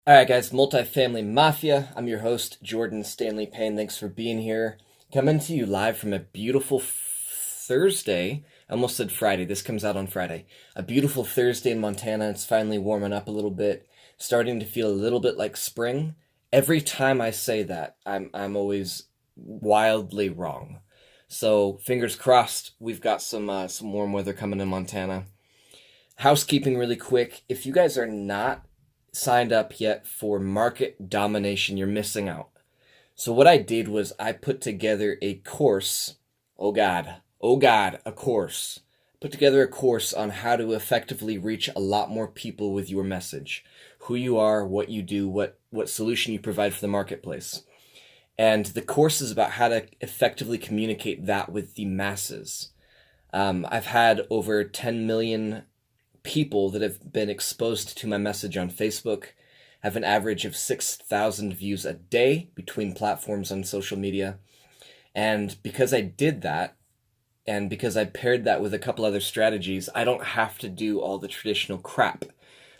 All right, guys, Multifamily Mafia. I'm your host, Jordan Stanley Payne. Thanks for being here. Coming to you live from a beautiful Thursday. I almost said Friday. This comes out on Friday. A beautiful Thursday in Montana. It's finally warming up a little bit, starting to feel a little bit like spring. Every time I say that, I'm always wildly wrong. So fingers crossed. We've got some warm weather coming in Montana. Housekeeping really quick. If you guys are not signed up yet for market domination, you're missing out. So what I did was I put together a course. Oh God, a course. Put together a course on how to effectively reach a lot more people with your message. Who you are, what you do, what solution you provide for the marketplace. And the course is about how to effectively communicate that with the masses. I've had over 10 million people that have been exposed to my message on Facebook, have an average of 6,000 views a day between platforms on social media. And because I did that, and because I paired that with a couple other strategies, I don't have to do all the traditional crap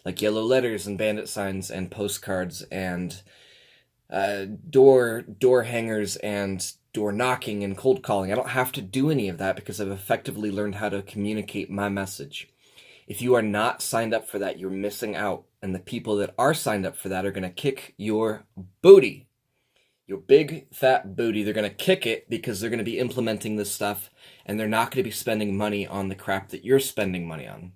like yellow letters and bandit signs and postcards and door hangers and door knocking and cold calling. I don't have to do any of that because I've effectively learned how to communicate my message. If you are not signed up for that, you're missing out. And the people that are signed up for that are going to kick your booty. Your big, fat booty. They're going to kick it because they're going to be implementing this stuff and they're not going to be spending money on the crap that you're spending money on.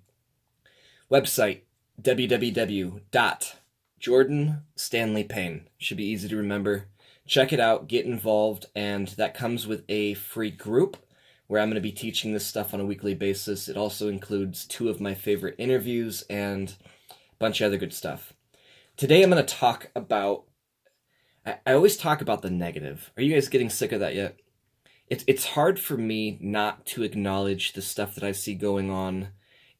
Website, www.jordanstanleypayne. Should be easy to remember. Check it out, get involved, and that comes with a free group where I'm going to be teaching this stuff on a weekly basis. It also includes 2 of my favorite interviews and a bunch of other good stuff. Today I'm going to talk about, I always talk about the negative. Are you guys getting sick of that yet? It's hard for me not to acknowledge the stuff that I see going on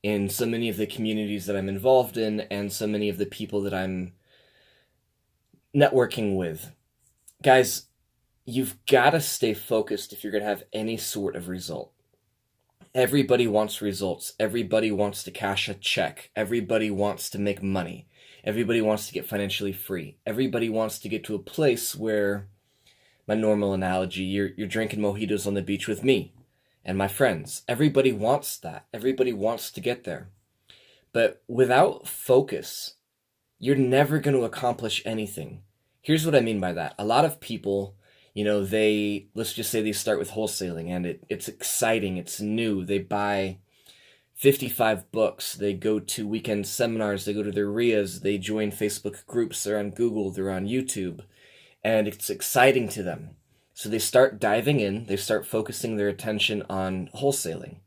in so many of the communities that I'm involved in and so many of the people that I'm networking with. Guys, you've got to stay focused if you're going to have any sort of result. Everybody wants results. Everybody wants to cash a check. Everybody wants to make money. Everybody wants to get financially free. Everybody wants to get to a place where, my normal analogy, you're drinking mojitos on the beach with me and my friends. Everybody wants that. Everybody wants to get there. But without focus, you're never going to accomplish anything. Here's what I mean by that. A lot of people, let's just say they start with wholesaling and it's exciting, it's new. They buy 55 books, they go to weekend seminars, they go to their RIAs, they join Facebook groups, they're on Google, they're on YouTube, and it's exciting to them. So they start diving in, they start focusing their attention on wholesaling.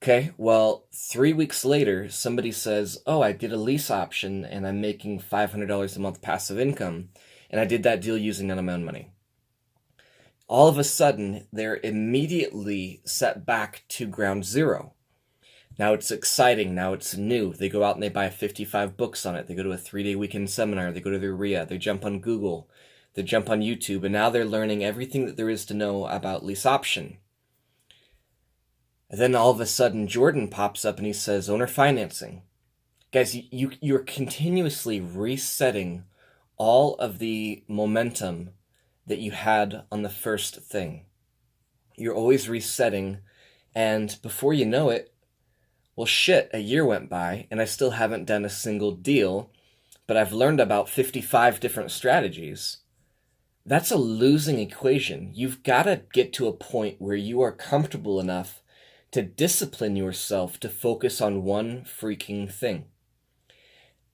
Okay, well, 3 weeks later, somebody says, oh, I did a lease option and I'm making $500 a month passive income, and I did that deal using none of my own money. All of a sudden, they're immediately set back to ground zero. Now it's exciting, now it's new. They go out and they buy 55 books on it. They go to a 3-day weekend seminar, they go to their RIA, they jump on Google, they jump on YouTube, and now they're learning everything that there is to know about lease option. And then all of a sudden, Jordan pops up and he says, owner financing. Guys, you're continuously resetting all of the momentum that you had on the first thing. You're always resetting, and before you know it, well, shit, a year went by, and I still haven't done a single deal, but I've learned about 55 different strategies. That's a losing equation. You've got to get to a point where you are comfortable enough to discipline yourself to focus on one freaking thing.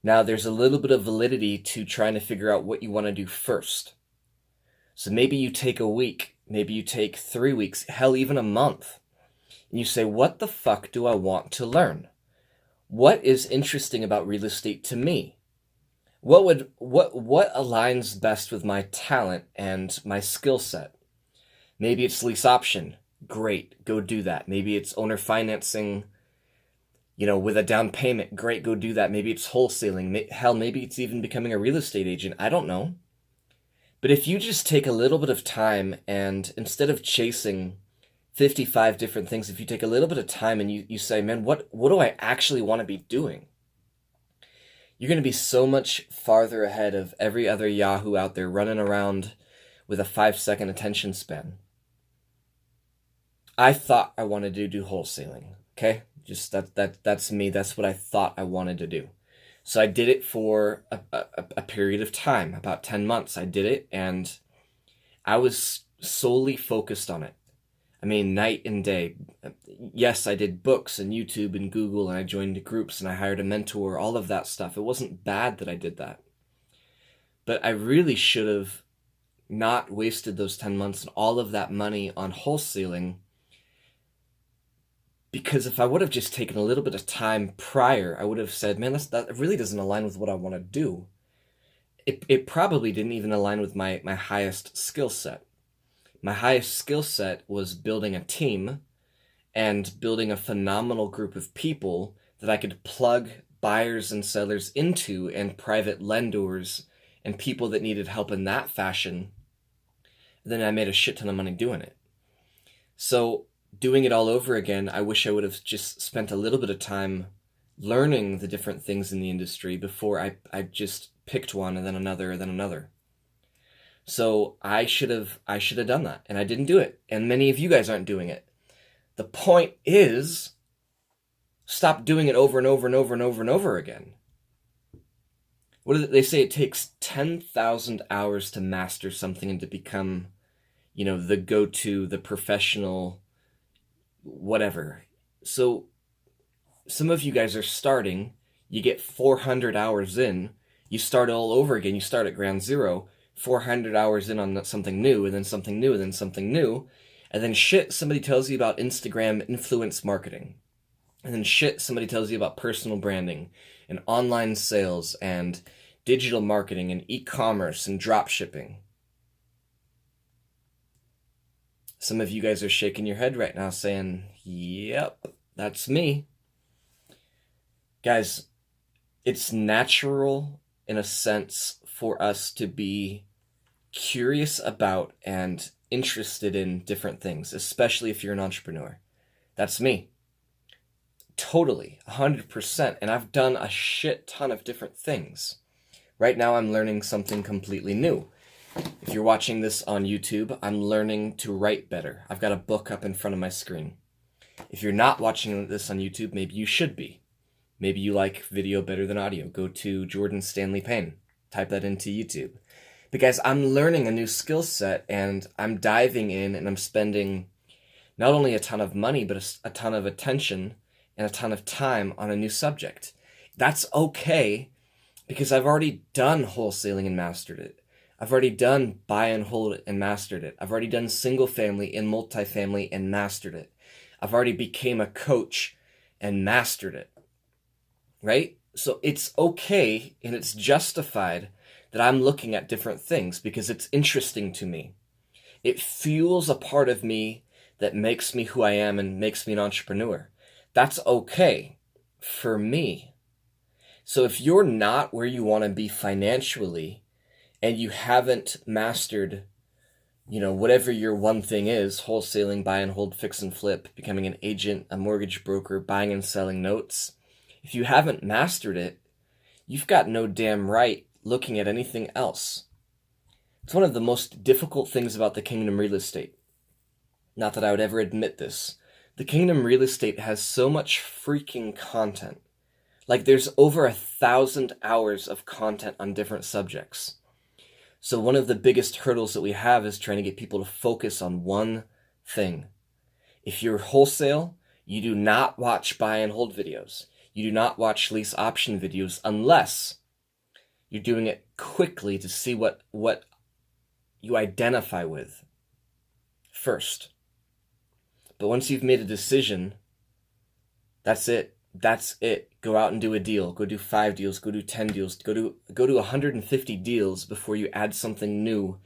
Now, there's a little bit of validity to trying to figure out what you want to do first. So maybe you take a week, maybe you take 3 weeks, hell, even a month. And you say, what the fuck do I want to learn? What is interesting about real estate to me? What aligns best with my talent and my skill set? Maybe it's lease option. Great, go do that. Maybe it's owner financing, with a down payment. Great, go do that. Maybe it's wholesaling. Hell, maybe it's even becoming a real estate agent. I don't know. But if you just take a little bit of time and instead of chasing 55 different things, if you take a little bit of time and you say, man, what do I actually want to be doing? You're going to be so much farther ahead of every other Yahoo out there running around with a 5-second attention span. I thought I wanted to do wholesaling. Okay, just that's me. That's what I thought I wanted to do. So I did it for a period of time, about 10 months. I did it, and I was solely focused on it. I mean, night and day. Yes, I did books and YouTube and Google, and I joined groups and I hired a mentor, all of that stuff. It wasn't bad that I did that. But I really should have not wasted those 10 months and all of that money on wholesaling, because if I would have just taken a little bit of time prior, I would have said, man, that really doesn't align with what I want to do. It probably didn't even align with my highest skill set. My highest skill set was building a team and building a phenomenal group of people that I could plug buyers and sellers into, and private lenders and people that needed help in that fashion. Then I made a shit ton of money doing it. So doing it all over again, I wish I would have just spent a little bit of time learning the different things in the industry before I just picked one and then another and then another. So I should have done that, and I didn't do it. And many of you guys aren't doing it. The point is, stop doing it over and over and over and over and over again. What do they say? It takes 10,000 hours to master something and to become, the go-to, the professional, whatever. So some of you guys are starting, you get 400 hours in, you start all over again, you start at ground zero, 400 hours in on something new, and then something new, and then something new, and then shit, somebody tells you about Instagram influence marketing, and then shit, somebody tells you about personal branding, and online sales, and digital marketing, and e-commerce, and drop shipping. Some of you guys are shaking your head right now saying, yep, that's me. Guys, it's natural in a sense for us to be curious about and interested in different things, especially if you're an entrepreneur. That's me. Totally, 100%. And I've done a shit ton of different things. Right now I'm learning something completely new. If you're watching this on YouTube, I'm learning to write better. I've got a book up in front of my screen. If you're not watching this on YouTube, maybe you should be. Maybe you like video better than audio. Go to Jordan Stanley Payne. Type that into YouTube. Because I'm learning a new skill set, and I'm diving in, and I'm spending not only a ton of money, but a ton of attention and a ton of time on a new subject. That's okay, because I've already done wholesaling and mastered it. I've already done buy and hold and mastered it. I've already done single family and multifamily and mastered it. I've already became a coach and mastered it. Right? So it's okay and it's justified that I'm looking at different things because it's interesting to me. It fuels a part of me that makes me who I am and makes me an entrepreneur. That's okay for me. So if you're not where you want to be financially, and you haven't mastered, whatever your one thing is, wholesaling, buy and hold, fix and flip, becoming an agent, a mortgage broker, buying and selling notes, if you haven't mastered it, you've got no damn right looking at anything else. It's one of the most difficult things about the Kingdom Real Estate. Not that I would ever admit this. The Kingdom Real Estate has so much freaking content. Like, there's over 1,000 hours of content on different subjects. So one of the biggest hurdles that we have is trying to get people to focus on one thing. If you're wholesale, you do not watch buy and hold videos. You do not watch lease option videos unless you're doing it quickly to see what you identify with first. But once you've made a decision, that's it. That's it. Go out and do a deal. Go do 5 deals. Go do 10 deals. Go do 150 deals before you add something new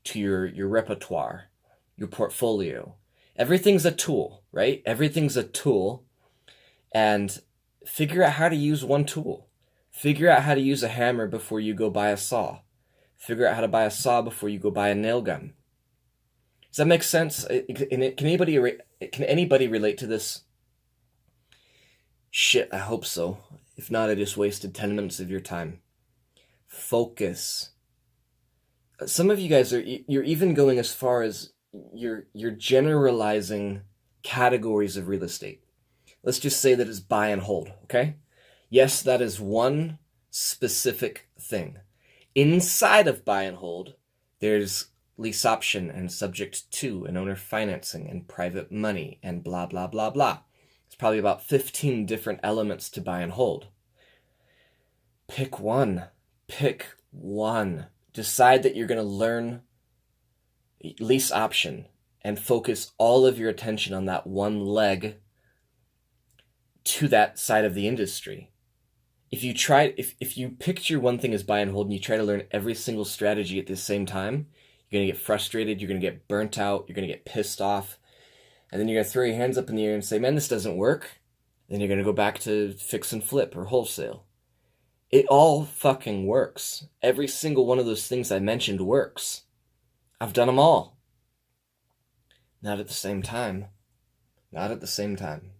to your repertoire, your portfolio. Everything's a tool, right? Everything's a tool. And figure out how to use one tool. Figure out how to use a hammer before you go buy a saw. Figure out how to buy a saw before you go buy a nail gun. Does that make sense? Can anybody relate to this? Shit, I hope so. If not, I just wasted 10 minutes of your time. Focus. Some of you guys you're even going as far as you're generalizing categories of real estate. Let's just say that it's buy and hold, okay? Yes, that is one specific thing. Inside of buy and hold, there's lease option and subject to and owner financing and private money and blah, blah, blah, blah. It's probably about 15 different elements to buy and hold. Pick one. Pick one. Decide that you're going to learn lease option and focus all of your attention on that one leg to that side of the industry. If you picture one thing as buy and hold and you try to learn every single strategy at the same time, you're going to get frustrated, you're going to get burnt out, you're going to get pissed off, and then you're going to throw your hands up in the air and say, man, this doesn't work. Then you're going to go back to fix and flip or wholesale. It all fucking works. Every single one of those things I mentioned works. I've done them all. Not at the same time. Not at the same time.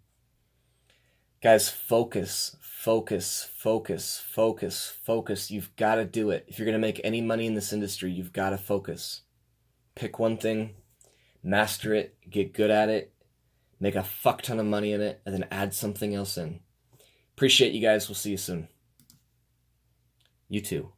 Guys, focus, focus, focus, focus, focus. You've got to do it. If you're going to make any money in this industry, you've got to focus. Pick one thing, master it, get good at it, make a fuck ton of money in it, and then add something else in. Appreciate you guys. We'll see you soon. You too.